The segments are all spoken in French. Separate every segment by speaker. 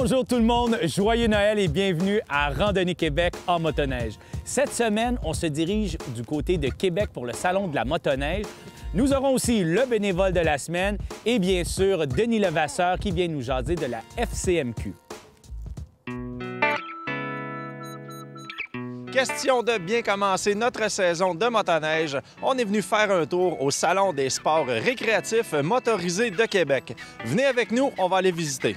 Speaker 1: Bonjour tout le monde, joyeux Noël et bienvenue à Randonnée Québec en motoneige. Cette semaine, on se dirige du côté de Québec pour le Salon de la motoneige. Nous aurons aussi le bénévole de la semaine et bien sûr Denis Levasseur qui vient nous jaser de la FCMQ.
Speaker 2: Question de bien commencer notre saison de motoneige, on est venu faire un tour au Salon des sports récréatifs motorisés de Québec. Venez avec nous, on va aller visiter.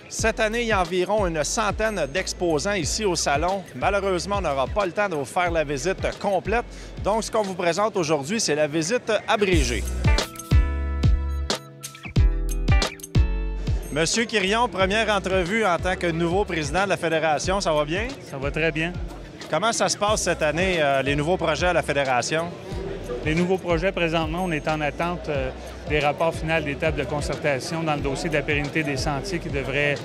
Speaker 2: Cette année, il y a environ une centaine d'exposants ici au Salon. Malheureusement, on n'aura pas le temps de vous faire la visite complète. Donc, ce qu'on vous présente aujourd'hui, c'est la visite abrégée. Monsieur Quirion, première entrevue en tant que nouveau président de la Fédération. Ça va bien?
Speaker 3: Ça va très bien.
Speaker 2: Comment ça se passe cette année, les nouveaux projets à la Fédération?
Speaker 3: Les nouveaux projets, présentement, on est en attente des rapports finaux des tables de concertation dans le dossier de la pérennité des sentiers qui devrait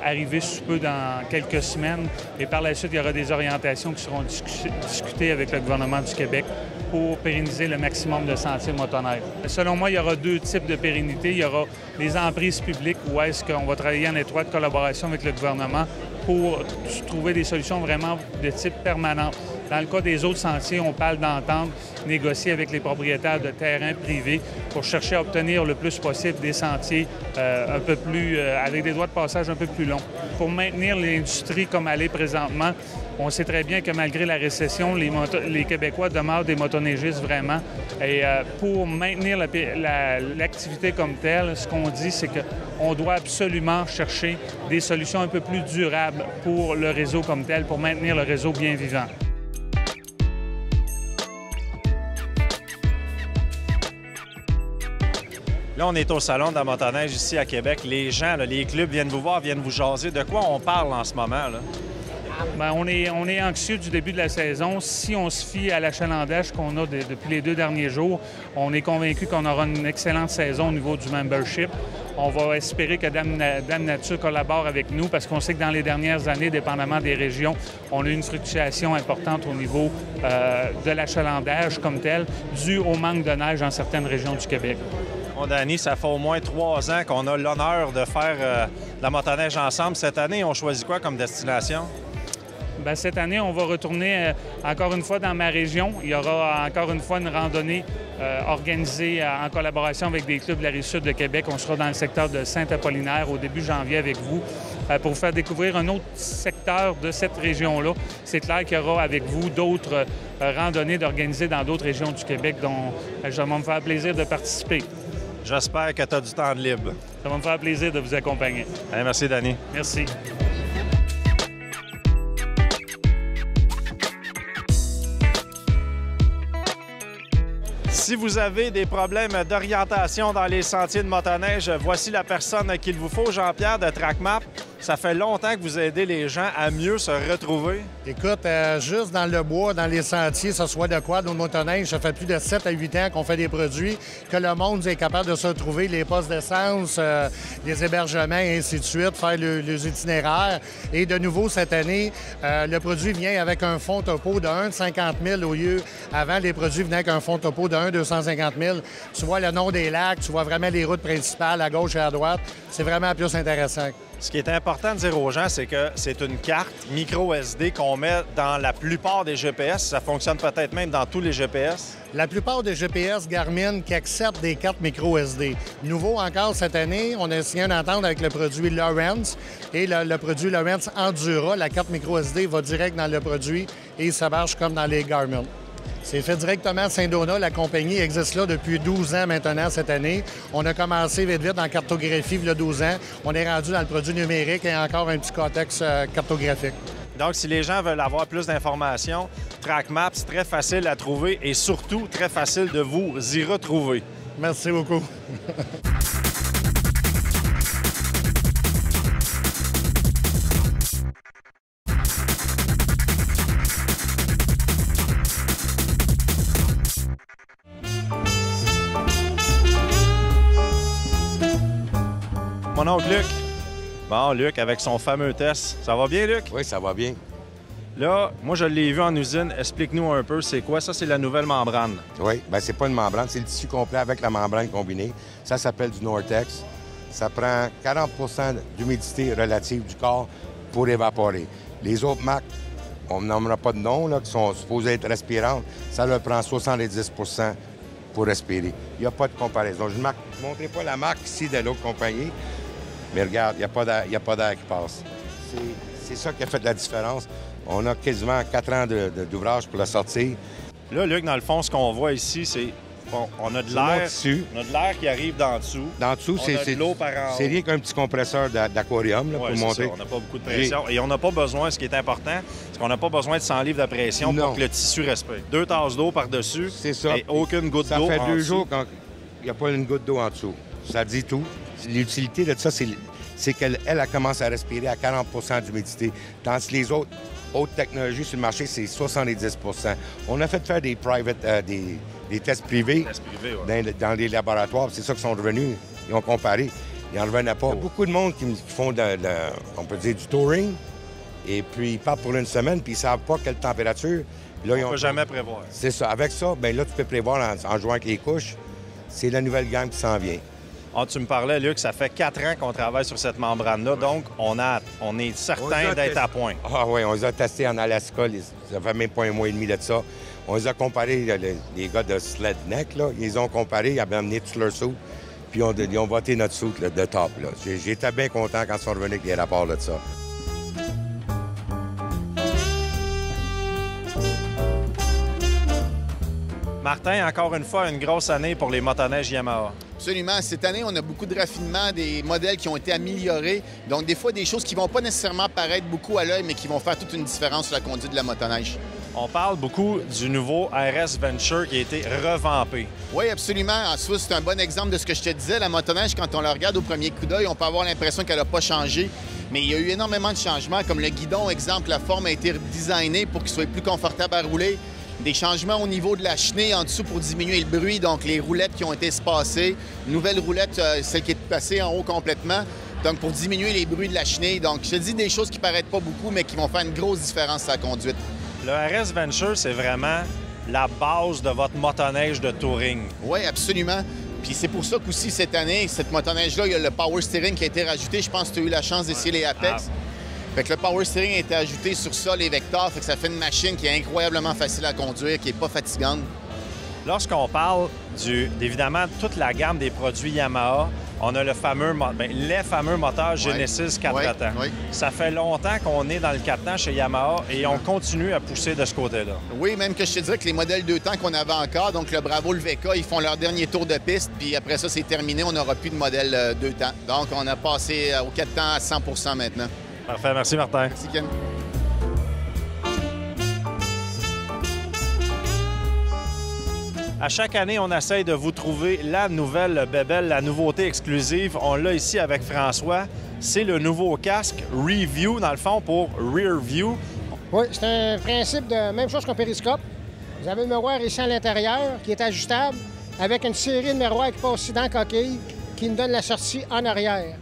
Speaker 3: arriver sous peu dans quelques semaines. Et par la suite, il y aura des orientations qui seront discutées avec le gouvernement du Québec pour pérenniser le maximum de sentiers motoneiges. Selon moi, il y aura deux types de pérennité. Il y aura les emprises publiques où est-ce qu'on va travailler en étroite collaboration avec le gouvernement pour trouver des solutions vraiment de type permanent. Dans le cas des autres sentiers, on parle d'entendre, négocier avec les propriétaires de terrains privés pour chercher à obtenir le plus possible des sentiers un peu plus, avec des droits de passage un peu plus longs. Pour maintenir l'industrie comme elle est présentement, on sait très bien que malgré la récession, les Québécois demeurent des motoneigistes vraiment. Et pour maintenir l'activité comme telle, ce qu'on dit, c'est qu'on doit absolument chercher des solutions un peu plus durables pour le réseau comme tel, pour maintenir le réseau bien vivant.
Speaker 2: Là, on est au Salon de la motoneige ici à Québec. Les gens, là, les clubs viennent vous voir, viennent vous jaser. De quoi on parle en ce moment, là?
Speaker 3: Bien, on est anxieux du début de la saison. Si on se fie à l'achalandage qu'on a depuis les 2 derniers jours, on est convaincu qu'on aura une excellente saison au niveau du membership. On va espérer que Dame Nature collabore avec nous parce qu'on sait que dans les dernières années, dépendamment des régions, on a eu une fluctuation importante au niveau de l'achalandage comme tel, dû au manque de neige dans certaines régions du Québec.
Speaker 2: Bon, Danny, ça fait au moins 3 ans qu'on a l'honneur de faire la motoneige ensemble. Cette année, on choisit quoi comme destination?
Speaker 3: Bien, cette année, on va retourner encore une fois dans ma région. Il y aura encore une fois une randonnée organisée en collaboration avec des clubs de la Rive-Sud de Québec. On sera dans le secteur de Saint-Apollinaire au début janvier avec vous pour vous faire découvrir un autre secteur de cette région-là. C'est clair qu'il y aura avec vous d'autres randonnées d'organiser dans d'autres régions du Québec dont je vais me faire plaisir de participer.
Speaker 2: J'espère que tu as du temps de libre.
Speaker 3: Ça va me faire plaisir de vous accompagner.
Speaker 2: Allez, merci, Danny.
Speaker 3: Merci.
Speaker 2: Si vous avez des problèmes d'orientation dans les sentiers de motoneige, voici la personne qu'il vous faut, Jean-Pierre de TrackMap. Ça fait longtemps que vous aidez les gens à mieux se retrouver.
Speaker 4: Écoute, juste dans le bois, dans les sentiers, que ce soit de quad ou de motoneige, ça fait plus de 7 à 8 ans qu'on fait des produits, que le monde est capable de se retrouver, les postes d'essence, les hébergements et ainsi de suite, faire les itinéraires. Et de nouveau, cette année, le produit vient avec un fonds topo de 1,50 000 au lieu. Avant, les produits venaient avec un fonds topo de 1,250 000. Tu vois le nom des lacs, tu vois vraiment les routes principales à gauche et à droite. C'est vraiment plus intéressant.
Speaker 2: Ce qui est important de dire aux gens, c'est que c'est une carte micro SD qu'on met dans la plupart des GPS. Ça fonctionne peut-être même dans tous les GPS.
Speaker 4: La plupart des GPS Garmin qui acceptent des cartes micro SD. Nouveau encore cette année, on a signé une entente avec le produit Lowrance et le produit Lowrance Endura. La carte micro SD va direct dans le produit et ça marche comme dans les Garmin. C'est fait directement à Saint-Donat. La compagnie existe là depuis 12 ans maintenant cette année. On a commencé vite en cartographie il y a 12 ans. On est rendu dans le produit numérique et encore un petit contexte cartographique.
Speaker 2: Donc, si les gens veulent avoir plus d'informations, TrackMap, c'est très facile à trouver et surtout très facile de vous y retrouver.
Speaker 4: Merci beaucoup.
Speaker 2: Mon oncle Luc, Bon, Luc, avec son fameux test. Ça va bien, Luc?
Speaker 5: Oui, ça va bien.
Speaker 2: Là, moi, je l'ai vu en usine. Explique-nous un peu, c'est quoi? Ça, c'est la nouvelle membrane.
Speaker 5: Oui, bien, c'est pas une membrane, c'est le tissu complet avec la membrane combinée. Ça s'appelle du Nortex. Ça prend 40 d'humidité relative du corps pour évaporer. Les autres marques, on n'en pas de nom, là, qui sont supposées être respirantes, ça leur prend 70 pour respirer. Il n'y a pas de comparaison. Je ne montrerai pas la marque ici de l'autre compagnie, mais regarde, il n'y a pas d'air qui passe. C'est ça qui a fait la différence. On a quasiment 4 ans d'ouvrage pour la sortir.
Speaker 2: Là, Luc, dans le fond, ce qu'on voit ici, c'est on a de l'air. On a de l'air qui arrive d'en dessous.
Speaker 5: D'en dessous, c'est
Speaker 2: de l'eau par en haut.
Speaker 5: C'est rien qu'un petit compresseur d'aquarium pour monter.
Speaker 2: Ça. On n'a pas beaucoup de pression. Et on n'a pas besoin, ce qui est important, c'est qu'on n'a pas besoin de 100 livres de pression pour que le tissu respire. 2 tasses d'eau par-dessus.
Speaker 5: C'est ça.
Speaker 2: Et aucune goutte d'eau en dessous.
Speaker 5: Ça fait 2 jours qu'il n'y a pas une goutte d'eau en dessous. Ça dit tout. L'utilité de ça, c'est qu'elle commence à respirer à 40 d'humidité. Tandis que les autres technologies sur le marché, c'est 70 On a fait faire des tests privés dans des laboratoires. C'est ça qu'ils sont revenus. Ils ont comparé. Ils n'en revenaient pas. Il y a beaucoup de monde qui font, on peut dire, du touring. Et puis, ils partent pour une semaine, puis ils ne savent pas quelle température.
Speaker 2: Là, on ne peut jamais prévoir.
Speaker 5: C'est ça. Avec ça, bien là, tu peux prévoir en jouant avec les couches. C'est la nouvelle gamme qui s'en vient.
Speaker 2: Tu me parlais, Luc, ça fait 4 ans qu'on travaille sur cette membrane-là, donc on est certain d'être à point.
Speaker 5: Ah oui, on les a testés en Alaska, ça fait même pas un mois et demi de ça. On les a comparés, les gars de Sledneck, là, ils ont comparé, ils avaient amené tout leur saut, puis ils ont voté notre saut de top. J'étais bien content quand ils sont revenus avec les rapports de ça.
Speaker 2: Martin, encore une fois, une grosse année pour les motoneiges Yamaha.
Speaker 6: Absolument. Cette année, on a beaucoup de raffinements, des modèles qui ont été améliorés. Donc, des fois, des choses qui ne vont pas nécessairement paraître beaucoup à l'œil, mais qui vont faire toute une différence sur la conduite de la motoneige.
Speaker 2: On parle beaucoup du nouveau RS Venture qui a été revampé.
Speaker 6: Oui, absolument. En soi, c'est un bon exemple de ce que je te disais. La motoneige, quand on la regarde au premier coup d'œil, on peut avoir l'impression qu'elle n'a pas changé. Mais il y a eu énormément de changements, comme le guidon, exemple, la forme a été redesignée pour qu'il soit plus confortable à rouler. Des changements au niveau de la chenille en dessous pour diminuer le bruit, donc les roulettes qui ont été espacées. Nouvelle roulette, celle qui est passée en haut complètement, donc pour diminuer les bruits de la chenille. Donc, je te dis des choses qui paraissent pas beaucoup, mais qui vont faire une grosse différence à la conduite.
Speaker 2: Le RS Venture, c'est vraiment la base de votre motoneige de touring.
Speaker 6: Oui, absolument. Puis c'est pour ça qu'aussi, cette année, cette motoneige-là, il y a le Power Steering qui a été rajouté. Je pense que tu as eu la chance d'essayer les Apex. Fait que le Power Steering a été ajouté sur ça, les vecteurs, fait que ça fait une machine qui est incroyablement facile à conduire, qui n'est pas fatigante.
Speaker 2: Lorsqu'on parle évidemment de toute la gamme des produits Yamaha, on a les fameux moteurs Genesis 4 temps.
Speaker 6: Oui.
Speaker 2: Ça fait longtemps qu'on est dans le 4 temps chez Yamaha et on continue à pousser de ce côté-là.
Speaker 6: Oui, même que je te dirais que les modèles 2 temps qu'on avait encore, donc le Bravo, le VK, ils font leur dernier tour de piste, puis après ça, c'est terminé, on n'aura plus de modèle 2 temps. Donc, on a passé au 4 temps à 100 maintenant.
Speaker 2: Parfait. Merci, Martin.
Speaker 6: Merci, Ken.
Speaker 2: À chaque année, on essaye de vous trouver la nouvelle bébelle, la nouveauté exclusive. On l'a ici avec François. C'est le nouveau casque Review, dans le fond, pour Rear View.
Speaker 7: Oui, c'est un principe de même chose qu'un périscope. Vous avez le miroir ici à l'intérieur qui est ajustable avec une série de miroirs qui passent ici dans la coquille qui nous donne la sortie en arrière.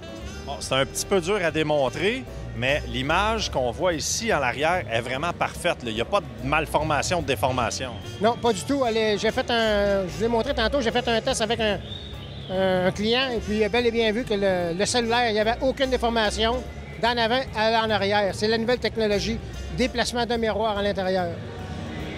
Speaker 2: Bon, c'est un petit peu dur à démontrer, mais l'image qu'on voit ici en arrière est vraiment parfaite. Il n'y a pas de malformation ou de déformation.
Speaker 7: Non, pas du tout. Je vous ai montré tantôt, j'ai fait un test avec un client et puis il a bel et bien vu que le cellulaire, il n'y avait aucune déformation d'en avant à en arrière. C'est la nouvelle technologie, déplacement de miroir à l'intérieur.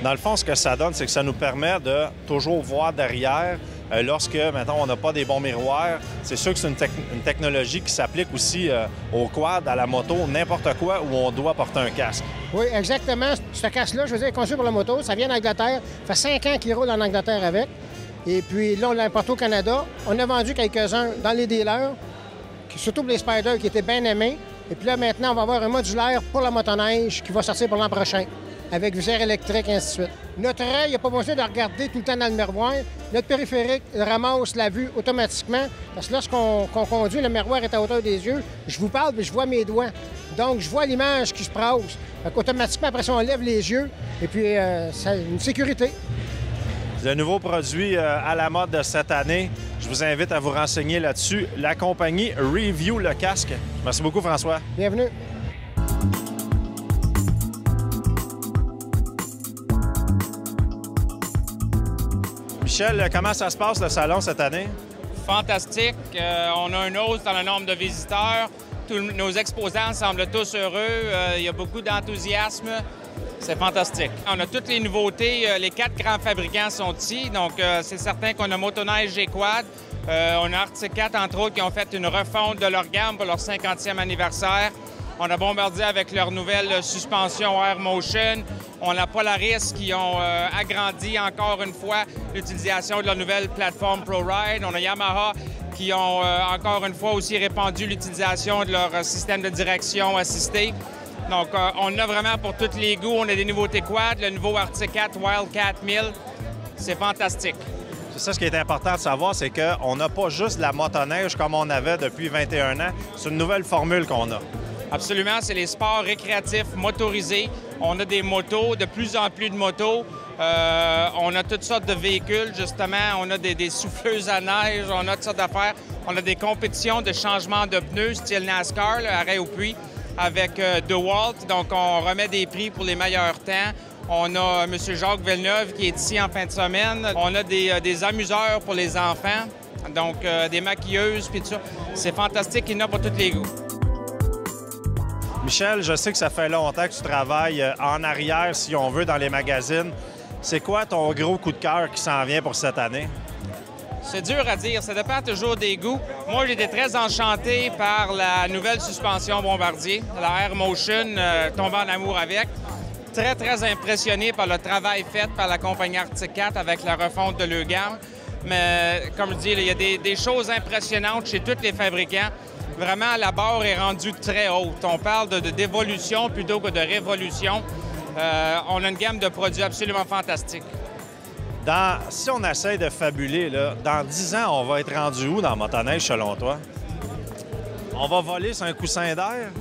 Speaker 2: Dans le fond, ce que ça donne, c'est que ça nous permet de toujours voir derrière lorsque, maintenant, on n'a pas des bons miroirs. C'est sûr que c'est une technologie qui s'applique aussi au quad, à la moto, n'importe quoi où on doit porter un casque.
Speaker 7: Oui, exactement. Ce casque-là, je veux dire, est conçu pour la moto. Ça vient d'Angleterre. Ça fait 5 ans qu'il roule en Angleterre avec. Et puis là, on l'a importé au Canada. On a vendu quelques-uns dans les dealers, surtout pour les Spyders qui étaient bien aimés. Et puis là, maintenant, on va avoir un modulaire pour la motoneige qui va sortir pour l'an prochain, avec visière électrique et ainsi de suite. Notre œil, il n'y a pas besoin de regarder tout le temps dans le miroir. Notre périphérique ramasse la vue automatiquement, parce que lorsqu'on conduit, le miroir est à hauteur des yeux. Je vous parle, mais je vois mes doigts. Donc, je vois l'image qui se passe. Automatiquement, après ça, on lève les yeux, et puis c'est une sécurité.
Speaker 2: Le nouveau produit à la mode de cette année, Je vous invite à vous renseigner là-dessus. La compagnie Review le casque. Merci beaucoup, François.
Speaker 7: Bienvenue.
Speaker 2: Michel, comment ça se passe le salon cette année?
Speaker 8: Fantastique. On a une hausse dans le nombre de visiteurs. Tous nos exposants semblent tous heureux. Il y a beaucoup d'enthousiasme. C'est fantastique. On a toutes les nouveautés. Les 4 grands fabricants sont ici. Donc, c'est certain qu'on a Motoneige G-Quad. On a Arctic Cat, entre autres, qui ont fait une refonte de leur gamme pour leur 50e anniversaire. On a Bombardier avec leur nouvelle suspension Air Motion. On a Polaris qui ont agrandi encore une fois l'utilisation de leur nouvelle plateforme ProRide. On a Yamaha qui ont encore une fois aussi répandu l'utilisation de leur système de direction assisté. Donc, on a vraiment pour tous les goûts. On a des nouveautés quad, le nouveau Arctic Cat Wildcat 1000. C'est fantastique.
Speaker 2: C'est ça ce qui est important de savoir, c'est qu'on n'a pas juste de la motoneige comme on avait depuis 21 ans. C'est une nouvelle formule qu'on a.
Speaker 8: Absolument, c'est les sports récréatifs motorisés. On a des motos, de plus en plus de motos. On a toutes sortes de véhicules, justement. On a des souffleuses à neige, on a toutes sortes d'affaires. On a des compétitions de changement de pneus, style NASCAR, là, arrêt au puits, avec DeWalt. Donc, on remet des prix pour les meilleurs temps. On a M. Jacques Villeneuve qui est ici en fin de semaine. On a des amuseurs pour les enfants, donc des maquilleuses, puis tout ça. C'est fantastique, il y en a pour tous les goûts.
Speaker 2: Michel, je sais que ça fait longtemps que tu travailles en arrière, si on veut, dans les magazines. C'est quoi ton gros coup de cœur qui s'en vient pour cette année?
Speaker 8: C'est dur à dire. Ça dépend toujours des goûts. Moi, j'étais très enchanté par la nouvelle suspension Bombardier, la Air Motion, tombé en amour avec. Très, très impressionné par le travail fait par la compagnie Arctic Cat avec la refonte de leur gamme. Mais comme je dis, il y a des choses impressionnantes chez tous les fabricants. Vraiment, la barre est rendue très haute. On parle d'évolution plutôt que de révolution. On a une gamme de produits absolument fantastique.
Speaker 2: Si on essaie de fabuler, là, dans 10 ans, on va être rendu où dans la motoneige, selon toi? On va voler sur un coussin d'air?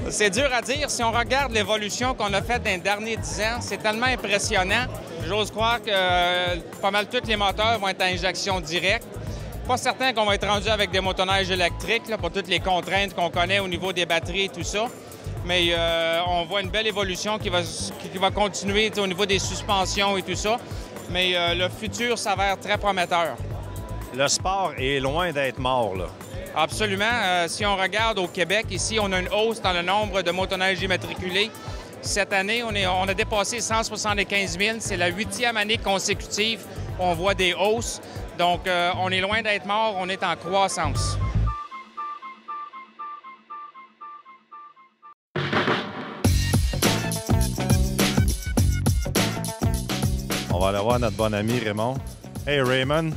Speaker 8: C'est dur à dire. Si on regarde l'évolution qu'on a faite dans les derniers 10 ans, c'est tellement impressionnant. J'ose croire que pas mal tous les moteurs vont être à injection directe. Pas certain qu'on va être rendu avec des motoneiges électriques là, pour toutes les contraintes qu'on connaît au niveau des batteries et tout ça. Mais on voit une belle évolution qui va continuer au niveau des suspensions et tout ça. Mais le futur s'avère très prometteur.
Speaker 2: Le sport est loin d'être mort, là.
Speaker 8: Absolument. Si on regarde au Québec, ici, on a une hausse dans le nombre de motoneiges immatriculés. Cette année, on a dépassé 175 000. C'est la 8e année consécutive où on voit des hausses. Donc, on est loin d'être mort, on est en croissance.
Speaker 2: On va aller voir notre bon ami Raymond. Hey Raymond,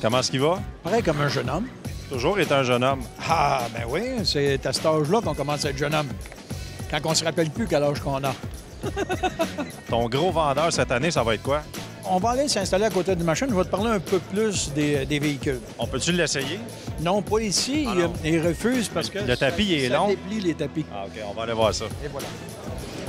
Speaker 2: comment est-ce qu'il va?
Speaker 9: Pareil comme un jeune homme.
Speaker 2: Toujours est un jeune homme.
Speaker 9: Ah, ben oui, c'est à cet âge-là qu'on commence à être jeune homme. Quand on se rappelle plus quel âge qu'on a.
Speaker 2: Ton gros vendeur cette année, ça va être quoi?
Speaker 9: On va aller s'installer à côté d'une machine. Je vais te parler un peu plus des véhicules.
Speaker 2: On peut-tu l'essayer?
Speaker 9: Non, pas ici.
Speaker 2: Ah non.
Speaker 9: Ils refusent parce que
Speaker 2: le tapis est long.
Speaker 9: Ça déplie les tapis.
Speaker 2: Ah, OK, on va aller voir ça.
Speaker 9: Et voilà.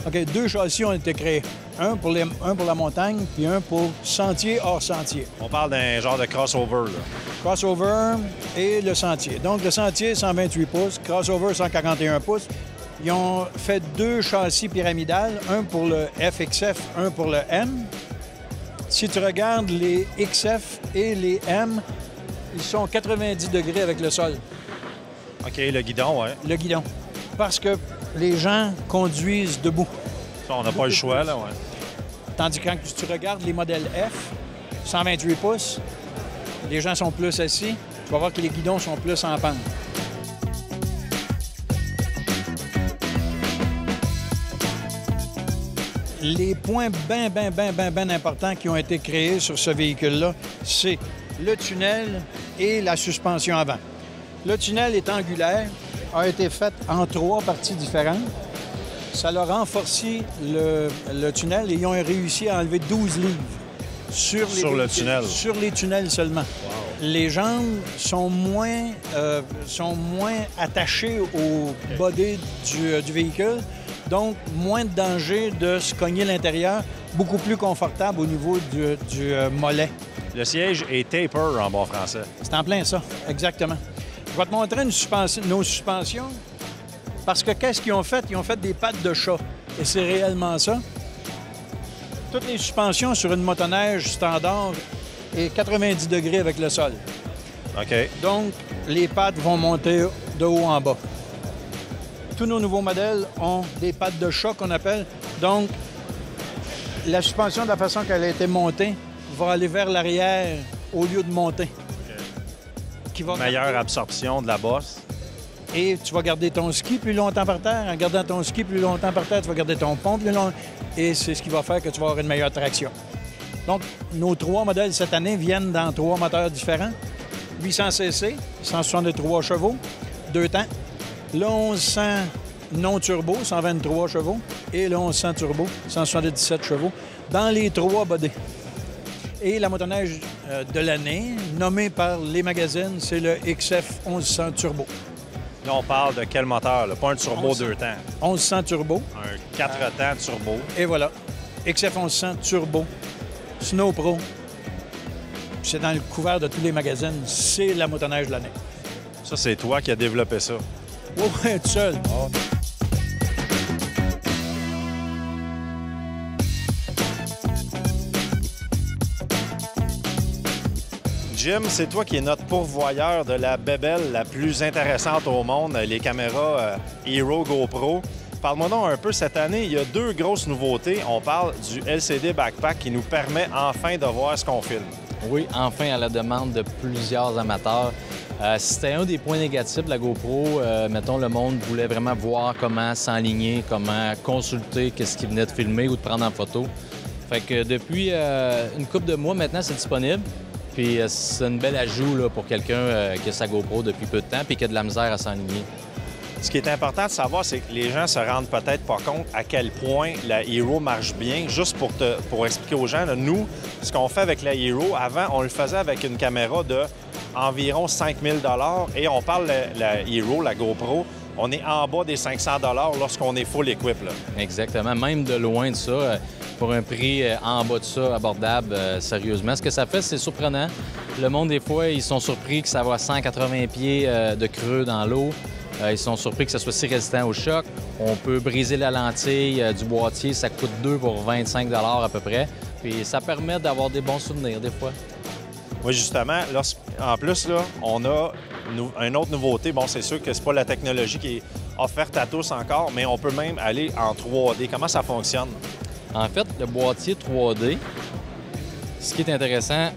Speaker 9: OK, 2 châssis ont été créés. Un pour la montagne, puis un pour sentier hors sentier.
Speaker 2: On parle d'un genre de crossover, là.
Speaker 9: Crossover et le sentier. Donc, le sentier, 128 pouces. Crossover, 141 pouces. Ils ont fait 2 châssis pyramidales, un pour le FXF, un pour le M. Si tu regardes les XF et les M, ils sont 90 degrés avec le sol.
Speaker 2: OK, le guidon, oui.
Speaker 9: Le guidon. Parce que les gens conduisent debout.
Speaker 2: Ça, on n'a pas le choix, là, oui.
Speaker 9: Tandis que quand tu regardes les modèles F, 128 pouces, les gens sont plus assis. Tu vas voir que les guidons sont plus en pente. Les points bien importants qui ont été créés sur ce véhicule-là, c'est le tunnel et la suspension avant. Le tunnel est angulaire, a été fait en 3 parties différentes. Ça leur a renforcé le tunnel et ils ont réussi à enlever 12 livres sur
Speaker 2: le tunnel.
Speaker 9: Sur les tunnels seulement. Wow. Les jambes sont moins attachées au body du véhicule. Donc, moins de danger de se cogner l'intérieur, beaucoup plus confortable au niveau du mollet.
Speaker 2: Le siège est taper en bon français.
Speaker 9: C'est en plein ça, exactement. Je vais te montrer nos suspensions. Parce que qu'est-ce qu'ils ont fait? Ils ont fait des pattes de chat. Et c'est réellement ça. Toutes les suspensions sur une motoneige standard est 90 degrés avec le sol.
Speaker 2: OK.
Speaker 9: Donc, les pattes vont monter de haut en bas. Tous nos nouveaux modèles ont des pattes de chat qu'on appelle. Donc, la suspension, de la façon qu'elle a été montée, va aller vers l'arrière au lieu de monter. Qui va
Speaker 2: Meilleure absorption de la bosse.
Speaker 9: Et tu vas garder ton ski plus longtemps par terre. En gardant ton ski plus longtemps par terre, tu vas garder ton pont plus longtemps. Et c'est ce qui va faire que tu vas avoir une meilleure traction. Donc, nos 3 modèles cette année viennent dans 3 moteurs différents. 800 cc, 163 chevaux, 2 temps. Le 1100 non turbo, 123 chevaux. Et le 1100 turbo, 177 chevaux, dans les 3 bodés. Et la motoneige de l'année, nommée par les magazines, c'est le XF 1100 turbo.
Speaker 2: Là, on parle de quel moteur? Là? Pas un turbo 2 temps.
Speaker 9: 1100 turbo.
Speaker 2: Un 4 temps turbo.
Speaker 9: Et voilà. XF 1100 turbo. Snow Pro. C'est dans le couvert de tous les magazines. C'est la motoneige de l'année.
Speaker 2: Ça, c'est toi qui as développé ça.
Speaker 9: Oui, tout seul. Oh.
Speaker 2: Jim, c'est toi qui es notre pourvoyeur de la bébelle la plus intéressante au monde, les caméras Hero GoPro. Parle-moi donc un peu, cette année, il y a 2 grosses nouveautés. On parle du LCD Backpack qui nous permet enfin de voir ce qu'on filme.
Speaker 10: Oui, enfin à la demande de plusieurs amateurs. C'était un des points négatifs de la GoPro. Mettons, le monde voulait vraiment voir comment s'enligner, comment consulter qu'est-ce qu'il venait de filmer ou de prendre en photo. Fait que depuis une couple de mois maintenant, c'est disponible. Puis c'est une belle ajout là, pour quelqu'un qui a sa GoPro depuis peu de temps et qui a de la misère à s'enligner.
Speaker 2: Ce qui est important de savoir, c'est que les gens se rendent peut-être pas compte à quel point la Hero marche bien. Juste pour expliquer aux gens, là, nous, ce qu'on fait avec la Hero, avant, on le faisait avec une caméra de environ 5 000 $ et on parle de la Hero, la GoPro, on est en bas des 500 $ lorsqu'on est full equip. Là.
Speaker 10: Exactement. Même de loin de ça, pour un prix en bas de ça, abordable, sérieusement. Ce que ça fait, c'est surprenant. Le monde, des fois, ils sont surpris que ça va à 180 pieds de creux dans l'eau. Ils sont surpris que ça soit si résistant au choc. On peut briser la lentille du boîtier. Ça coûte 2 pour 25 $ à peu près. Puis ça permet d'avoir des bons souvenirs, des fois.
Speaker 2: Oui, justement, en plus, là, on a une autre nouveauté. Bon, c'est sûr que c'est pas la technologie qui est offerte à tous encore, mais on peut même aller en 3D. Comment ça fonctionne?
Speaker 10: En fait, le boîtier 3D, ce qui est intéressant,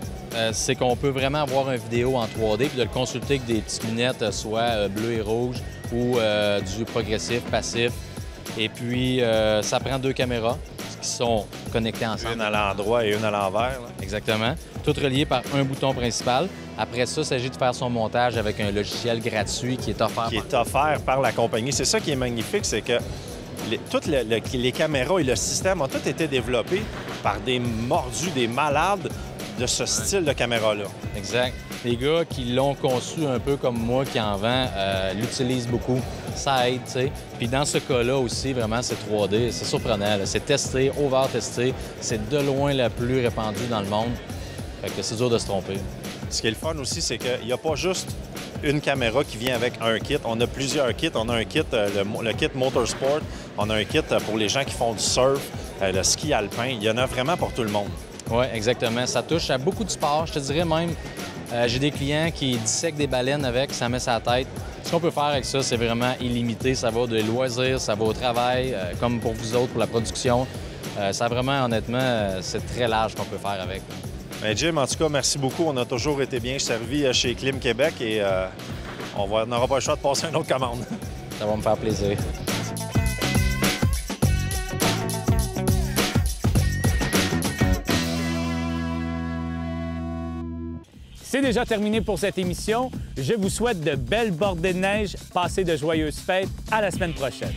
Speaker 10: c'est qu'on peut vraiment avoir une vidéo en 3D puis de le consulter avec des petites lunettes, soit bleu et rouge ou du progressif, passif. Et puis, ça prend 2 caméras qui sont connectées ensemble.
Speaker 2: Une à l'endroit et une à l'envers.
Speaker 10: Exactement. Toutes reliées par un bouton principal. Après ça, il s'agit de faire son montage avec un logiciel gratuit qui est offert.
Speaker 2: Qui est offert par la compagnie. C'est ça qui est magnifique, c'est que toutes les caméras et le système ont tous été développés par des mordus, des malades de ce style de caméra-là.
Speaker 10: Exact. Les gars qui l'ont conçu un peu comme moi, qui en vend, l'utilisent beaucoup. Ça aide, tu sais. Puis dans ce cas-là aussi, vraiment, c'est 3D. C'est surprenant. C'est testé, over-testé. C'est de loin la plus répandue dans le monde. Fait que c'est dur de se tromper.
Speaker 2: Ce qui est le fun aussi, c'est qu'il n'y a pas juste une caméra qui vient avec un kit. On a plusieurs kits. On a un kit, le kit Motorsport. On a un kit pour les gens qui font du surf, le ski alpin. Il y en a vraiment pour tout le monde.
Speaker 10: Oui, exactement. Ça touche à beaucoup de sports. Je te dirais même, j'ai des clients qui dissèquent des baleines avec, ça met sa tête. Ce qu'on peut faire avec ça, c'est vraiment illimité. Ça va des loisirs, ça va au travail, comme pour vous autres, pour la production. Ça vraiment, honnêtement, c'est très large qu'on peut faire avec.
Speaker 2: Bien, Jim, en tout cas, merci beaucoup. On a toujours été bien servi chez Klim Québec et on n'aura pas le choix de passer une autre commande.
Speaker 10: Ça va me faire plaisir.
Speaker 1: C'est déjà terminé pour cette émission. Je vous souhaite de belles bordées de neige. Passez de joyeuses fêtes. À la semaine prochaine.